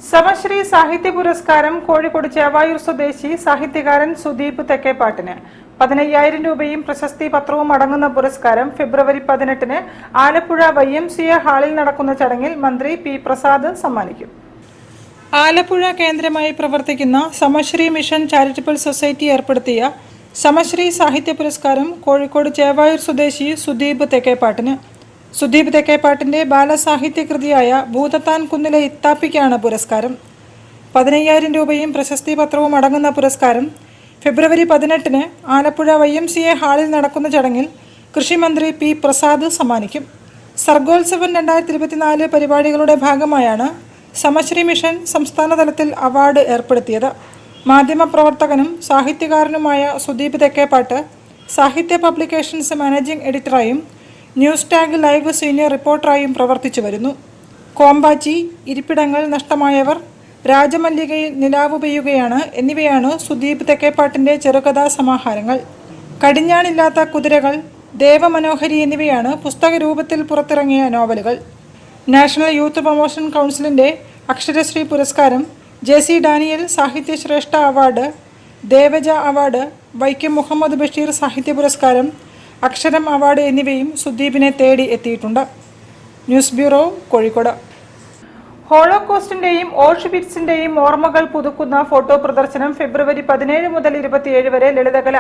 സമശ്രീ സാഹിത്യ പുരസ്കാരം കോഴിക്കോട് ചേവായൂർ സ്വദേശി സാഹിത്യകാരൻ സുദീപ് തെക്കേപ്പാട്ടിന് 15,000 രൂപയും പ്രശസ്തി പത്രവും അടങ്ങുന്ന പുരസ്കാരം ഫെബ്രുവരി 18-ന് ആലപ്പുഴ YMCA ഹാളിൽ നടക്കുന്ന ചടങ്ങിൽ മന്ത്രി പി പ്രസാദ് സമ്മാനിക്കും. ആലപ്പുഴ കേന്ദ്രമായി പ്രവർത്തിക്കുന്ന സമശ്രീ മിഷൻ ചാരിറ്റബിൾ സൊസൈറ്റി ഏർപ്പെടുത്തിയ സമശ്രീ സാഹിത്യ പുരസ്കാരം കോഴിക്കോട് ചേവായൂർ സ്വദേശി സുദീപ് തെക്കേപ്പാട്ടിന്. സുദീപ് തെക്കേപ്പാട്ടിന്റെ ബാലസാഹിത്യ കൃതിയായ ഭൂതത്താൻ കുന്നിലെ ഇത്താപ്പിക്കാണ് പുരസ്കാരം. 15,000 രൂപയും പ്രശസ്തി പത്രവും അടങ്ങുന്ന പുരസ്കാരം ഫെബ്രുവരി 18-ന് ആലപ്പുഴ YMCA ഹാളിൽ നടക്കുന്ന ചടങ്ങിൽ കൃഷിമന്ത്രി പി പ്രസാദ് സമ്മാനിക്കും. സർഗോത്സവം 2024 പരിപാടികളുടെ ഭാഗമായാണ് സമശ്രീ മിഷൻ സംസ്ഥാന തലത്തിൽ അവാർഡ് ഏർപ്പെടുത്തിയത്. മാധ്യമപ്രവർത്തകനും സാഹിത്യകാരനുമായ സുദീപ് തെക്കേപ്പാട്ട് സാഹിത്യ പബ്ലിക്കേഷൻസ് മാനേജിംഗ് എഡിറ്ററായും ന്യൂസ് ടാഗ് ലൈവ് സീനിയർ റിപ്പോർട്ടറായും പ്രവർത്തിച്ചു വരുന്നു. കോമ്പാച്ചി, ഇരിപ്പിടങ്ങൾ നഷ്ടമായവർ, രാജമല്ലികയിൽ നിലാവ് പെയ്യുകയാണ് എന്നിവയാണ് സുദീപ് തെക്കേപ്പാട്ടിൻ്റെ ചെറുകഥാ സമാഹാരങ്ങൾ. കടിഞ്ഞാണില്ലാത്ത കുതിരകൾ, ദേവമനോഹരി എന്നിവയാണ് പുസ്തക രൂപത്തിൽ പുറത്തിറങ്ങിയ നോവലുകൾ. നാഷണൽ യൂത്ത് പ്രൊമോഷൻ കൗൺസിലിൻ്റെ അക്ഷരശ്രീ പുരസ്കാരം, JC Daniel Sahityashreshta award, Devaja award, Vaikom Muhammad Basheer സാഹിത്യ പുരസ്കാരം, അക്ഷരം അവാർഡ് എന്നിവയും സുദീപിനെ തേടി എത്തിയിട്ടുണ്ട്. News bureau, Kozhikode. ഹോളോകോസ്റ്റിന്റെയും ഓഷ്വിറ്റ്സിന്റെയും ഓർമ്മകൾ പുതുക്കുന്ന ഫോട്ടോ പ്രദർശനം ഫെബ്രുവരി 17 മുതൽ 27 വരെ ലളിതകല